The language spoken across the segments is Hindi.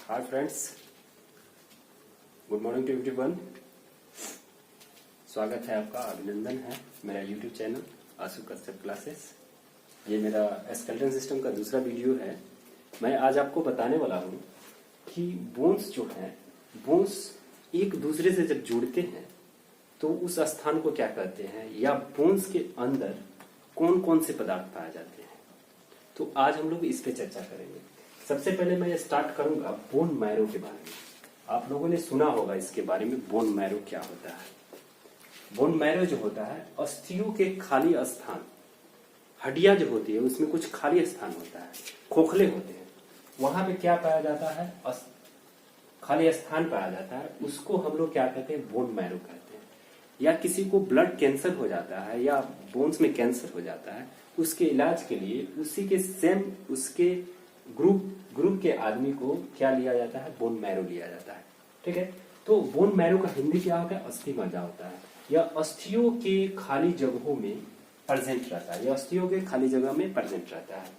Hi friends, good morning to everyone. स्वागत है आपका, अभिनंदन है मेरा YouTube channel Ashu Kashyap classes. ये मेरा स्केलेटन सिस्टम का दूसरा वीडियो है। मैं आज आपको बताने वाला हूँ कि बोन्स जो हैं, बोन्स एक दूसरे से जब जुड़ते हैं तो उस स्थान को क्या कहते हैं, या बोन्स के अंदर कौन कौन से पदार्थ पाए जाते हैं। तो आज हम लोग इस पे चर्चा करेंगे। सबसे पहले मैं स्टार्ट करूंगा बोन मैरो के बारे में। आप लोगों ने सुना होगा इसके बारे में, बोन मैरो क्या होता है। बोन मैरो जो होता है, अस्थियों के खाली स्थान, हड्डियां जो होती है उसमें कुछ खाली स्थान होता है, खोखले होते हैं, वहां पे क्या पाया जाता है, खाली स्थान पाया जाता है। उसको हम लोग क्या कहते हैं, बोन मैरो कहते हैं। या किसी को ब्लड कैंसर हो जाता है या बोन्स में कैंसर हो जाता है, उसके इलाज के लिए उसी के सेम उसके ग्रुप के आदमी को क्या लिया जाता है, बोन मैरो लिया जाता है। ठीक है, तो बोन मैरो का हिंदी क्या होता है, अस्थि मज्जा होता है। यह अस्थियों के खाली जगहों में प्रेजेंट रहता है, यह अस्थियों के खाली जगह में प्रेजेंट रहता है।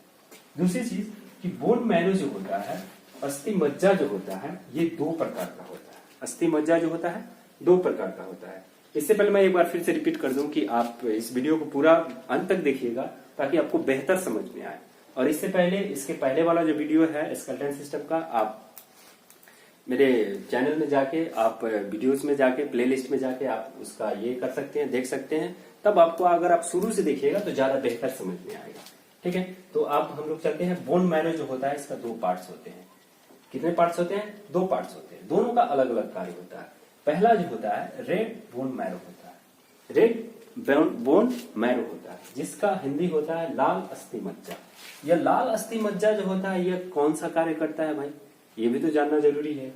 दूसरी चीज कि बोन मैरो जो होता है, अस्थि मज्जा जो होता है, ये दो प्रकार का होता है। अस्थि मज्जा जो होता है दो प्रकार का होता है। इससे पहले मैं एक बार फिर से रिपीट कर दूं कि आप इस वीडियो को पूरा अंत तक देखिएगा ताकि आपको बेहतर समझ में आए। और इससे पहले, इसके पहले वाला जो वीडियो है स्केलेटन सिस्टम का, आप मेरे चैनल में जाके, आप वीडियोस में जाके, प्लेलिस्ट में जाके आप उसका ये कर सकते हैं, देख सकते हैं। तब आपको, अगर आप शुरू से देखिएगा तो ज्यादा बेहतर समझ में आएगा। ठीक है, तो आप हम लोग चलते हैं। बोन मैरो जो होता है, इसका दो पार्ट्स होते हैं। कितने पार्ट्स होते हैं? दो पार्ट्स होते हैं। दोनों का अलग अलग कार्य होता है। पहला जो होता है रेड बोन मैरो होता है, रेड बोन मैरो होता है, जिसका हिंदी होता है लाल अस्थि मज्जा। यह लाल अस्थि मज्जा जो होता है, यह कौन सा कार्य करता है भाई, ये भी तो जानना जरूरी है।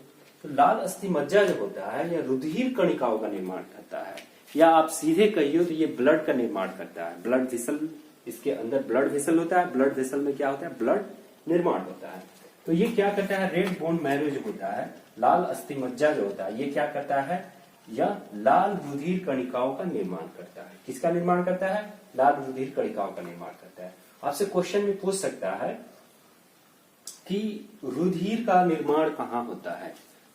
तो लाल अस्थि मज्जा जो होता है, यह रुधिर कणिकाओं का निर्माण करता है, या आप सीधे कहिए तो ये ब्लड का निर्माण करता है। ब्लड वेसल, इसके अंदर ब्लड वेसल होता है। ब्लड वेसल में क्या होता है, ब्लड निर्माण होता है। तो ये क्या करता है, रेड बोन मैरो जो होता है, लाल अस्थि मज्जा जो होता है, ये क्या करता है, यह लाल रुधिर कणिकाओं का निर्माण करता है। किसका निर्माण करता है? लाल रुधिर कणिकाओं का निर्माण करता है। आपसे क्वेश्चन में पूछ सकता है कि रुधिर का निर्माण कहाँ होता है,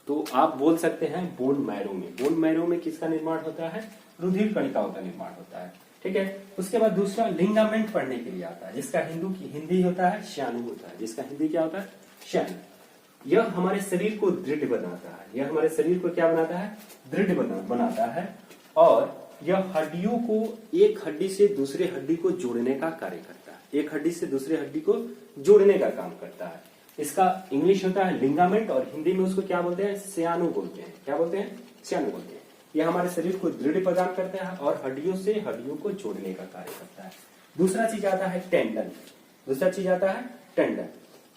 तो आप बोल सकते हैं बोन मैरो में। बोन मैरो में किसका निर्माण होता है? रुधिर कणिकाओं का निर्माण होता है। ठीक है, उसके बाद दूसरा लिंगामेंट पढ़ने के लिए आता है, जिसका हिंदी होता है श्यानु होता है। जिसका हिंदी क्या होता है? श्यानु। यह हमारे शरीर को दृढ़ बनाता है। यह हमारे शरीर को क्या बनाता है? दृढ़ बनाता है। और यह हड्डियों को एक हड्डी से दूसरे हड्डी को जोड़ने का कार्य करता है। एक हड्डी से दूसरे हड्डी को जोड़ने का काम करता है। इसका इंग्लिश होता है लिंगामेंट, और हिंदी में उसको क्या बोलते हैं? स्यानु बोलते हैं। क्या बोलते हैं? स्यानु बोलते हैं। यह हमारे शरीर को दृढ़ प्रदान करता है और हड्डियों से हड्डियों को जोड़ने का कार्य करता है। दूसरा चीज आता है टेंडन। दूसरा चीज आता है टेंडन।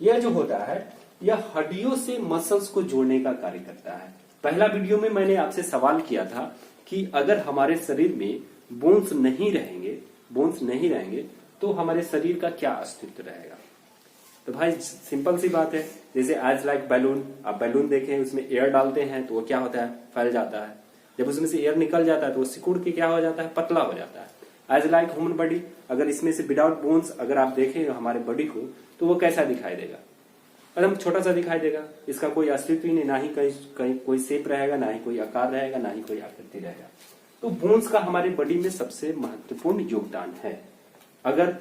यह जो होता है, यह हड्डियों से मसल्स को जोड़ने का कार्य करता है। पहला वीडियो में मैंने आपसे सवाल किया था कि अगर हमारे शरीर में बोन्स नहीं रहेंगे तो हमारे शरीर का क्या अस्तित्व रहेगा। तो भाई सिंपल सी बात है, जैसे एज लाइक बैलून, आप बैलून देखें, उसमें एयर डालते हैं तो वो क्या होता है, फैल जाता है। जब उसमें से एयर निकल जाता है तो वो सिकुड़ के क्या हो जाता है, पतला हो जाता है। एज लाइक ह्यूमन बॉडी, अगर इसमें से विदाउट बोन्स अगर आप देखें हमारे बॉडी को, तो वो कैसा दिखाई देगा, एकदम छोटा सा दिखाई देगा। इसका कोई अस्तित्व ही नहीं, ना ही कहीं कोई शेप रहेगा, ना ही कोई आकार रहेगा, ना ही कोई आकृति रहेगा। तो बोन्स का हमारे बॉडी में सबसे महत्वपूर्ण योगदान है। अगर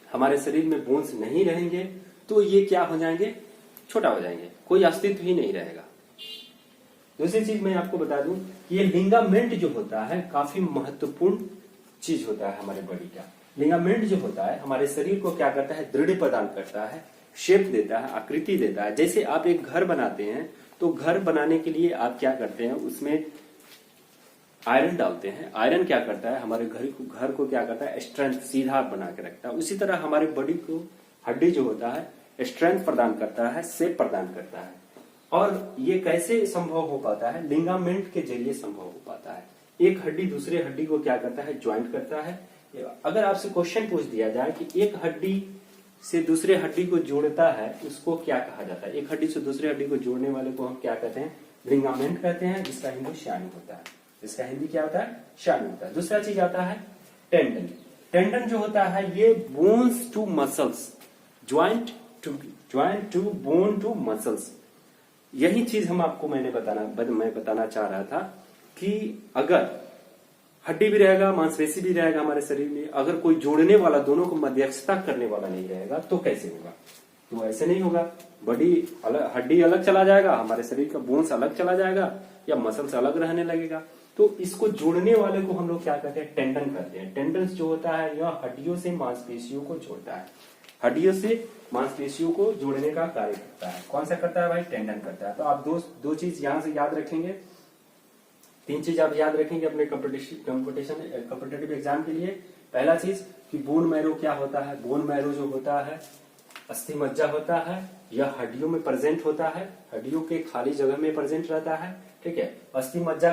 हमारे शरीर में बोन्स नहीं रहेंगे तो ये क्या हो जाएंगे, छोटा हो जाएंगे, कोई अस्तित्व ही नहीं रहेगा। दूसरी चीज मैं आपको बता दूं, ये लिंगामेंट जो होता है काफी महत्वपूर्ण चीज होता है हमारे बॉडी का। लिंगामेंट जो होता है हमारे शरीर को क्या करता है, दृढ़ प्रदान करता है, शेप देता है, आकृति देता है। जैसे आप एक घर बनाते हैं तो घर बनाने के लिए आप क्या करते हैं, उसमें आयरन डालते हैं। आयरन क्या करता है, हमारे घर को क्या करता है, स्ट्रेंथ, सीधा बना के रखता है। उसी तरह हमारे बॉडी को, हड्डी जो होता है, स्ट्रेंथ प्रदान करता है, शेप प्रदान करता है। और ये कैसे संभव हो पाता है, लिंगामेंट के जरिए संभव हो पाता है। एक हड्डी दूसरे हड्डी को क्या करता है, ज्वाइंट करता है। अगर आपसे क्वेश्चन पूछ दिया जाए कि एक हड्डी से दूसरे हड्डी को जोड़ता है, उसको क्या कहा जाता है, एक हड्डी से दूसरे हड्डी को जोड़ने वाले को हम क्या कहते हैं, लिंगामेंट कहते हैं, जिसका हिंदी श्यानु होता है। इसका हिंदी क्या होता है, श्यानु होता है। दूसरा चीज आता है टेंडन। टेंडन जो होता है, ये bones to muscles, joint to bone to muscles, यही चीज हम आपको मैं बताना चाह रहा था कि अगर हड्डी भी रहेगा, मांसपेशी भी रहेगा हमारे शरीर में, अगर कोई जोड़ने वाला, दोनों को मध्यस्थता करने वाला नहीं रहेगा तो कैसे होगा? तो ऐसे नहीं होगा। हड्डी अलग चला जाएगा, हमारे शरीर का बोन्स अलग चला जाएगा, या मसल्स अलग रहने लगेगा। तो इसको जोड़ने वाले को हम लोग क्या कहते हैं? टेंडन कहते हैं। टेंडन जो होता है यह हड्डियों से मांसपेशियों को जोड़ता है, हड्डियों से मांसपेशियों को जोड़ने का कार्य करता है। कौन सा करता है भाई? टेंडन करता है। तो आप दो चीज यहां से याद रखेंगे, तीन चीज आप याद रखेंगे अपने कॉम्पिटिटिव एग्जाम के लिए। पहला चीज कि बोन मैरो क्या होता है? बोन मैरो जो होता है अस्थि मज्जा होता है, यह हड्डियों में प्रेजेंट होता है, हड्डियों के खाली जगह में प्रेजेंट रहता है। ठीक है। अस्थि मज्जा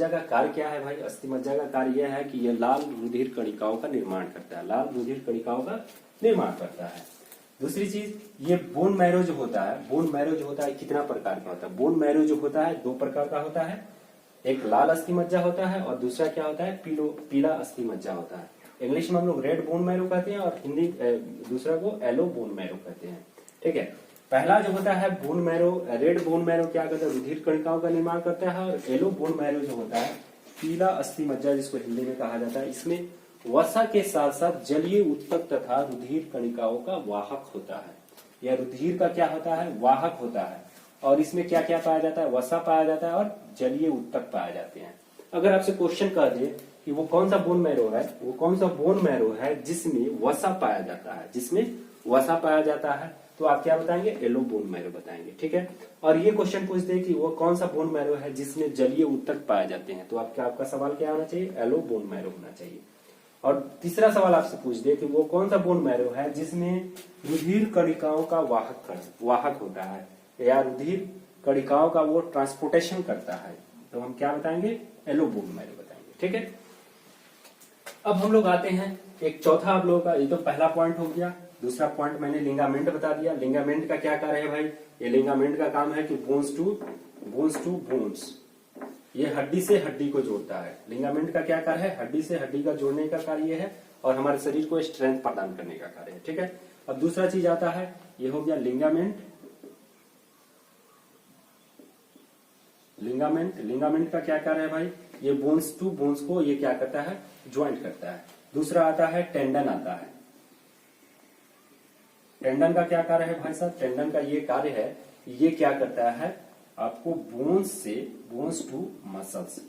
का कार्य क्या है भाई? अस्थि मज्जा का कार्य यह है कि यह लाल रुधिर कणिकाओं का निर्माण करता है, लाल रुधिर कणिकाओं का निर्माण करता है। दूसरी चीज, ये बोन मैरो जो होता है कितना प्रकार का होता है? बोन मैरो जो होता है दो प्रकार का होता है, एक लाल अस्थि मज्जा होता है और दूसरा क्या होता है? पीला अस्थि मज्जा होता है। इंग्लिश में हम लोग रेड बोन मैरो कहते हैं और हिंदी दूसरा को येलो बोन मैरो कहते हैं। ठीक है। पहला जो होता है bone marrow, red bone marrow क्या करता है? रुधिर कणिकाओं का निर्माण करता है। और येलो बोन मैरो जो होता है पीला अस्थि मज्जा जिसको हिंदी में कहा जाता है, इसमें वसा के साथ साथ जलीय उत्तक तथा रुधिर कणिकाओं का वाहक होता है। यह रुधिर का क्या होता है? वाहक होता है। और इसमें क्या क्या पाया जाता है? वसा पाया जाता है और जलीय उत्तक पाए जाते हैं। अगर आपसे क्वेश्चन कर दे कि वो कौन सा बोन मैरो है, वो कौन सा बोन मैरो है जिसमें वसा पाया जाता है, जिसमें वसा पाया जाता है, तो आप क्या बताएंगे? येलो बोन मैरो बताएंगे। ठीक है। और ये क्वेश्चन पूछते हैं कि वो कौन सा बोन मैरो है जिसमें जलीय उत्तक पाए जाते हैं, तो आपका सवाल क्या होना चाहिए? येलो बोन मैरो होना चाहिए। और तीसरा सवाल आपसे पूछ दे कि वो कौन सा बोन मैरो है जिसमें रुधिर कणिकाओं का वाहक होता है, या रुधिर कणिकाओं का वो ट्रांसपोर्टेशन करता है, तो हम क्या बताएंगे? येलो बोन मैरो बताएंगे। ठीक है। अब हम लोग आते हैं एक चौथा, आप लोगों का ये तो पहला पॉइंट हो गया। दूसरा पॉइंट मैंने लिंगामेंट बता दिया। लिंगामेंट का क्या कार्य है भाई? ये लिंगामेंट का काम है कि बोन्स टू बोन्स, ये हड्डी से हड्डी को जोड़ता है। लिंगामेंट का क्या कार्य है? हड्डी से हड्डी का जोड़ने का कार्य है और हमारे शरीर को स्ट्रेंथ प्रदान करने का कार्य है। ठीक है। अब दूसरा चीज आता है, ये हो गया लिंगामेंट। लिंगामेंट का क्या कार्य है भाई? ये बोन्स टू बोन्स को ये क्या करता है? ज्वाइंट करता है। दूसरा आता है टेंडन आता है। टेंडन का क्या कार्य है भाई साहब? टेंडन का ये कार्य है, ये क्या करता है? आपको बोन्स टू मसल्स,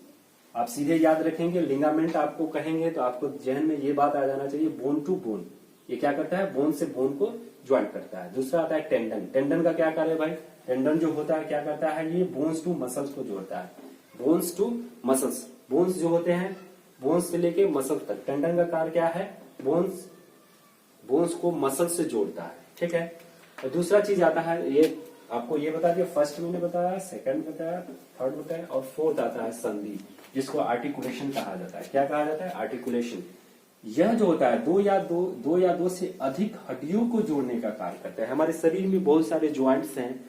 आप सीधे याद रखेंगे। लिंगामेंट आपको कहेंगे तो आपको जहन में ये बात आ जाना चाहिए, बोन टू बोन, ये क्या करता है? बोन से बोन को ज्वाइंट करता है। दूसरा आता है टेंडन। टेंडन का क्या कार्य है भाई? टेंडन जो होता है क्या करता है? ये बोन्स टू मसल्स को जोड़ता है। बोन्स टू मसल्स, बोन्स जो होते हैं बोन्स से लेके मसल तक, टेंडन का कार्य क्या है? बोन्स को मसल से जोड़ता है। ठीक है। और दूसरा चीज आता है, ये आपको ये बता दिया, फर्स्ट मैंने बताया, सेकंड बताया, थर्ड बताया और फोर्थ आता है संधि, जिसको आर्टिकुलेशन कहा जाता है। क्या कहा जाता है? आर्टिकुलेशन। यह जो होता है दो या दो से अधिक हड्डियों को जोड़ने का कार्य करता है। हमारे शरीर में बहुत सारे ज्वाइंट्स हैं,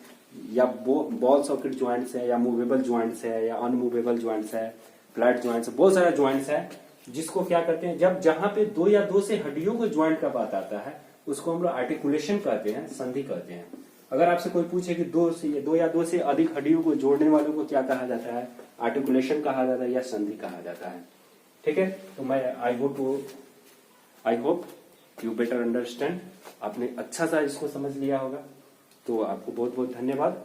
या बॉल सॉकेट ज्वाइंट्स है, या मूवेबल ज्वाइंट्स है, या अनमूवेबल ज्वाइंट्स है, फ्लैट ज्वाइंट्स, बहुत सारे ज्वाइंट्स है, जिसको क्या करते हैं? जब जहां पे दो या दो से हड्डियों को ज्वाइंट का बात आता है उसको हम लोग आर्टिकुलेशन कहते हैं, संधि कहते हैं। अगर आपसे कोई पूछे कि दो या दो से अधिक हड्डियों को जोड़ने वालों को क्या कहा जाता है? आर्टिकुलेशन कहा जाता है या संधि कहा जाता है। ठीक है। तो मैं I hope you better understand. आपने अच्छा सा इसको समझ लिया होगा, तो आपको बहुत बहुत धन्यवाद।